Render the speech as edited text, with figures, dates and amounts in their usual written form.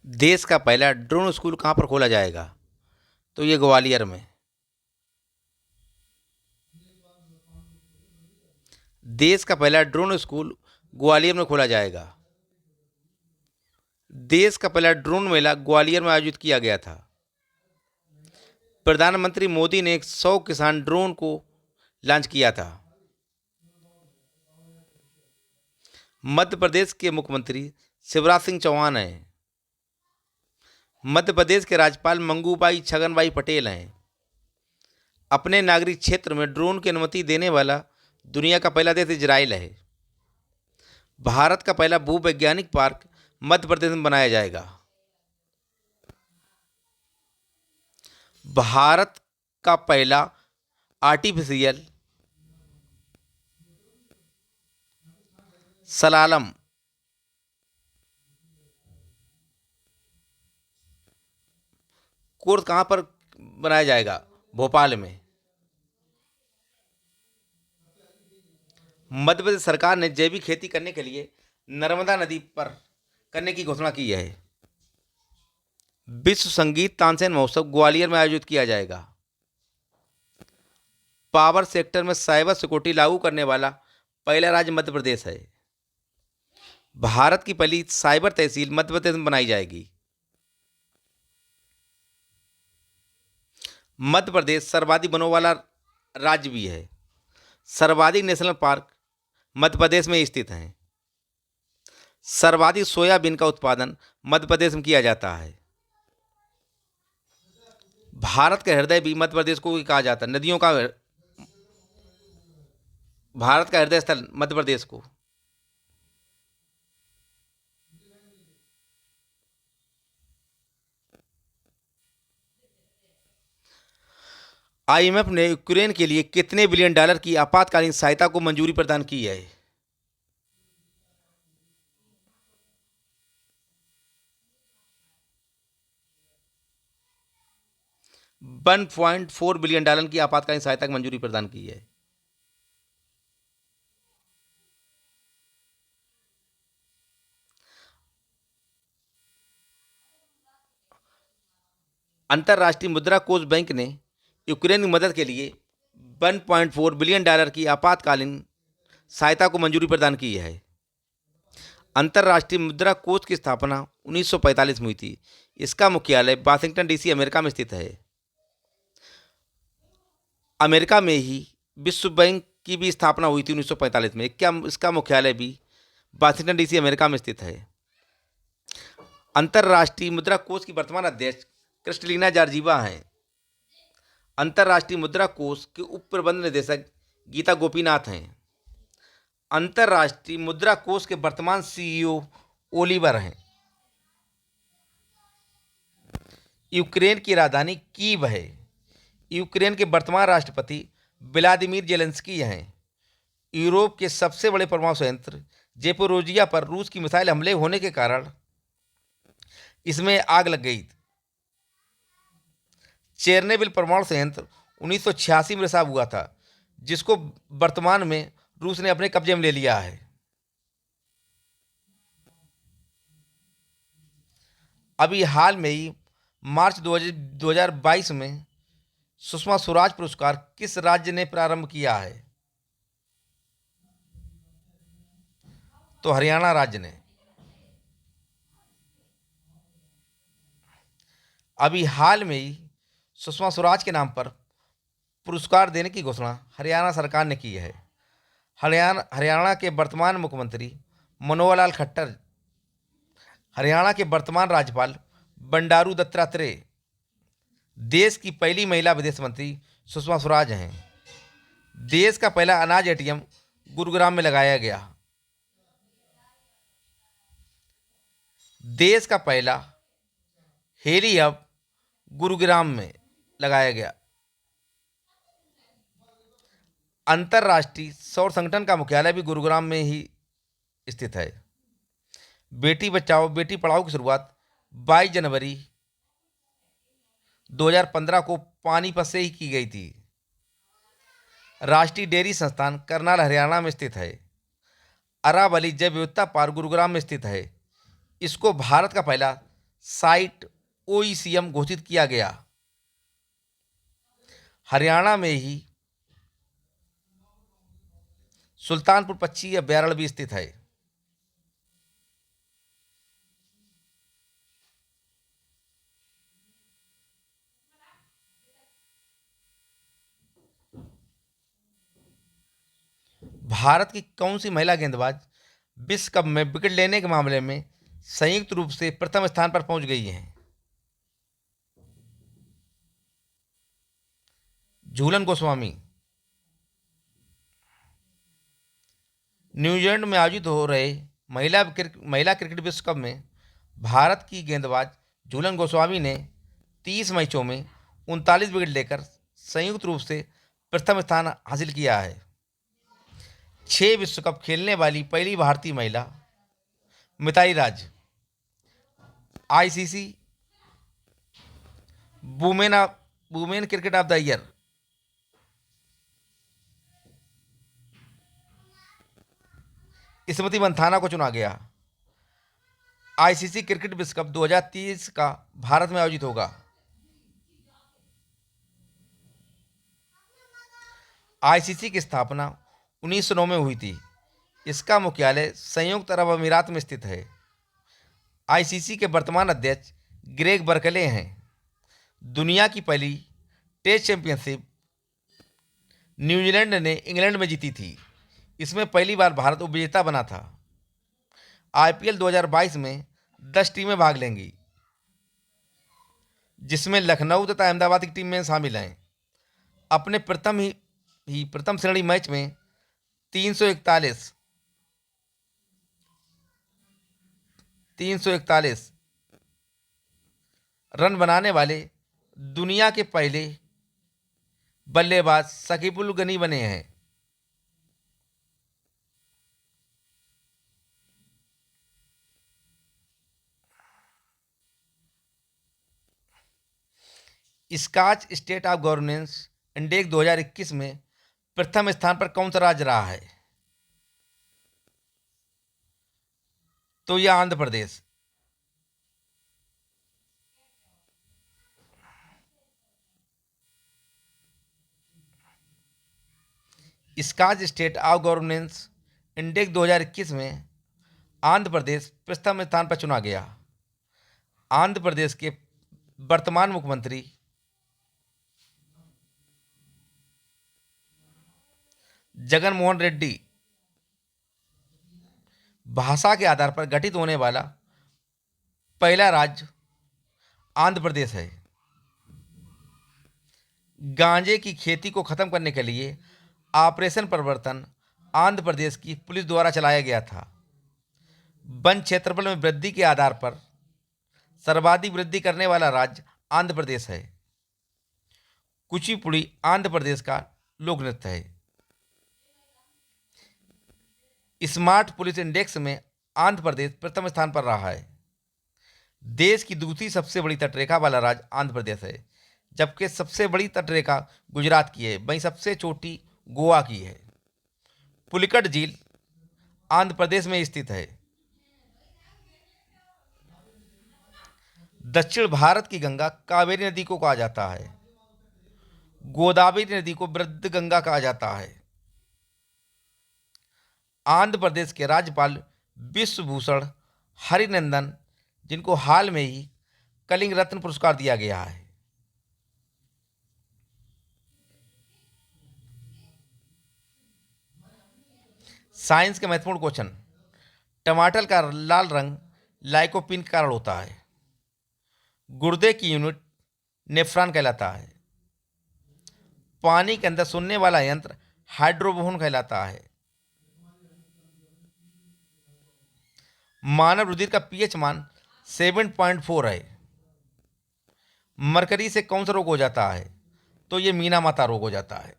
देश का पहला ड्रोन स्कूल कहाँ पर खोला जाएगा? तो ये ग्वालियर में। देश का पहला ड्रोन स्कूल ग्वालियर में खोला जाएगा। देश का पहला ड्रोन मेला ग्वालियर में आयोजित किया गया था। प्रधानमंत्री मोदी ने 100 किसान ड्रोन को लॉन्च किया था। मध्य प्रदेश के मुख्यमंत्री शिवराज सिंह चौहान हैं। मध्य प्रदेश के राज्यपाल मंगूबाई छगनभाई पटेल हैं। अपने नागरिक क्षेत्र में ड्रोन की अनुमति देने वाला दुनिया का पहला देश इजराइल है। भारत का पहला भूवैज्ञानिक पार्क मध्य प्रदेश में बनाया जाएगा। भारत का पहला आर्टिफिशियल सलालम कोर्स कहाँ पर बनाया जाएगा? भोपाल में। मध्य प्रदेश सरकार ने जैविक खेती करने के लिए नर्मदा नदी पर करने की घोषणा की है। विश्व संगीत तानसेन महोत्सव ग्वालियर में आयोजित किया जाएगा। पावर सेक्टर में साइबर सिक्योरिटी लागू करने वाला पहला राज्य मध्य प्रदेश है। भारत की पहली साइबर तहसील मध्य प्रदेश में बनाई जाएगी। मध्य प्रदेश सर्वाधिक वनों वाला राज्य भी है। सर्वाधिक नेशनल पार्क मध्य प्रदेश में स्थित हैं। सर्वाधिक सोयाबीन का उत्पादन मध्य प्रदेश में किया जाता है। भारत का हृदय भी मध्य प्रदेश को ही कहा जाता है। नदियों का भारत का हृदय स्थल मध्य प्रदेश को। आईएमएफ ने यूक्रेन के लिए कितने बिलियन डॉलर की आपातकालीन सहायता को मंजूरी प्रदान की है? 1.4 बिलियन डॉलर की आपातकालीन सहायता की मंजूरी प्रदान की है। अंतर्राष्ट्रीय मुद्रा कोष बैंक ने यूक्रेन की मदद के लिए 1.4 बिलियन डॉलर की आपातकालीन सहायता को मंजूरी प्रदान की है। अंतर्राष्ट्रीय मुद्रा कोष की स्थापना 1945 में हुई थी। इसका मुख्यालय वाशिंगटन डीसी अमेरिका में स्थित है। अमेरिका में ही विश्व बैंक की भी स्थापना हुई थी 1945 में। क्या इसका मुख्यालय भी वाशिंगटन डीसी अमेरिका में स्थित है। अंतर्राष्ट्रीय मुद्रा कोष की वर्तमान अध्यक्ष क्रिस्टलिना जॉर्जीवा हैं। अंतर्राष्ट्रीय मुद्रा कोष के उप प्रबंध निदेशक गीता गोपीनाथ हैं। अंतर्राष्ट्रीय मुद्रा कोष के वर्तमान सीईओ ओलिवर हैं। यूक्रेन की राजधानी कीव है। यूक्रेन के वर्तमान राष्ट्रपति व्लादिमीर जेलेंस्की हैं। यूरोप के सबसे बड़े परमाणु संयंत्र जेपोरोजिया पर रूस की मिसाइल हमले होने के कारण इसमें आग लग गई। चेरनोबिल परमाणु संयंत्र 1986 में रिसाव हुआ था, जिसको वर्तमान में रूस ने अपने कब्जे में ले लिया है। अभी हाल में ही मार्च 2022 में सुषमा स्वराज पुरस्कार किस राज्य ने प्रारंभ किया है? तो हरियाणा राज्य ने। अभी हाल में ही सुषमा स्वराज के नाम पर पुरस्कार देने की घोषणा हरियाणा सरकार ने की है। हरियाणा के वर्तमान मुख्यमंत्री मनोहर लाल खट्टर, हरियाणा के वर्तमान राज्यपाल बंडारू दत्तात्रेय, देश की पहली महिला विदेश मंत्री सुषमा स्वराज हैं। देश का पहला अनाज एटीएम गुरुग्राम में लगाया गया। देश का पहला हेली हब गुरुग्राम में लगाया गया। अंतर्राष्ट्रीय सौर संगठन का मुख्यालय भी गुरुग्राम में ही स्थित है। बेटी बचाओ बेटी पढ़ाओ की शुरुआत 22 जनवरी 2015 को पानीपत से ही की गई थी। राष्ट्रीय डेयरी संस्थान करनाल हरियाणा में स्थित है। अरावली जैव विविधता पार्क गुरुग्राम में स्थित है। इसको भारत का पहला साइट ओईसीएम घोषित किया गया? हरियाणा में ही सुल्तानपुर पक्षी अभयारण्य भी स्थित है। भारत की कौन सी महिला गेंदबाज विश्व कप में विकेट लेने के मामले में संयुक्त रूप से प्रथम स्थान पर पहुंच गई हैं? झूलन गोस्वामी। न्यूजीलैंड में आयोजित हो रहे महिला क्रिकेट विश्व कप में भारत की गेंदबाज झूलन गोस्वामी ने 30 मैचों में 39 विकेट लेकर संयुक्त रूप से प्रथम स्थान हासिल किया है। 6 विश्व कप खेलने वाली पहली भारतीय महिला Mithali Raj ICC women cricket of the year Smriti Mandhana को चुना गया। आईसीसी क्रिकेट विश्व कप 2030 का भारत में आयोजित होगा। आईसीसी की स्थापना 1909 में हुई थी। इसका मुख्यालय संयुक्त अरब अमीरात में स्थित है। आईसीसी के वर्तमान अध्यक्ष ग्रेग बर्कले हैं। दुनिया की पहली टेस्ट चैंपियनशिप न्यूजीलैंड ने इंग्लैंड में जीती थी। इसमें पहली बार भारत उपविजेता बना था। आईपीएल 2022 में 10 टीमें भाग लेंगी, जिसमें लखनऊ तथा अहमदाबाद की टीमें शामिल हैं। अपने प्रथम श्रेणी मैच में 341 रन बनाने वाले दुनिया के पहले बल्लेबाज शकीब उल गनी बने हैं। Skoch state of governance index 2021 में प्रथम स्थान पर कौन सा राज्य रहा है? तो यह Andhra Pradesh. Skoch state of governance index 2021 में आंध्र प्रदेश प्रथम स्थान पर चुना गया। आंध्र प्रदेश के वर्तमान मुख्यमंत्री जगन मोहन रेड्डी भाषा के आधार पर गठित होने वाला पहला राज्य आंध्र प्रदेश है। गांजे की खेती को खत्म करने के लिए ऑपरेशन परिवर्तन आंध्र प्रदेश की पुलिस द्वारा चलाया गया था। वन क्षेत्रफल में वृद्धि के आधार पर सर्वाधिक वृद्धि करने वाला राज्य आंध्र प्रदेश है। कुचिपुड़ी आंध्र प्रदेश का लोक नृत्य है। स्मार्ट पुलिस इंडेक्स में आंध्र प्रदेश प्रथम स्थान पर रहा है। देश की दूसरी सबसे बड़ी तटरेखा वाला राज्य आंध्र प्रदेश है, जबकि सबसे बड़ी तटरेखा गुजरात की है, वहीं सबसे छोटी गोवा की है। पुलिकट झील आंध्र प्रदेश में स्थित है। दक्षिण भारत की गंगा कावेरी नदी को कहा जाता है। गोदावरी नदी को वृद्ध गंगा कहा जाता है। आंध्र प्रदेश के राज्यपाल विश्वभूषण हरिनंदन, जिनको हाल में ही कलिंग रत्न पुरस्कार दिया गया है। साइंस के महत्वपूर्ण क्वेश्चन। टमाटर का लाल रंग लाइकोपीन के कारण होता है। गुर्दे की यूनिट नेफ्रॉन कहलाता है। पानी के अंदर सुनने वाला यंत्र हाइड्रोफोन कहलाता है। मानव रुधिर का पीएच मान 7.4 है। मरकरी से कौन सा रोग हो जाता है? तो ये मीना माता रोग हो जाता है।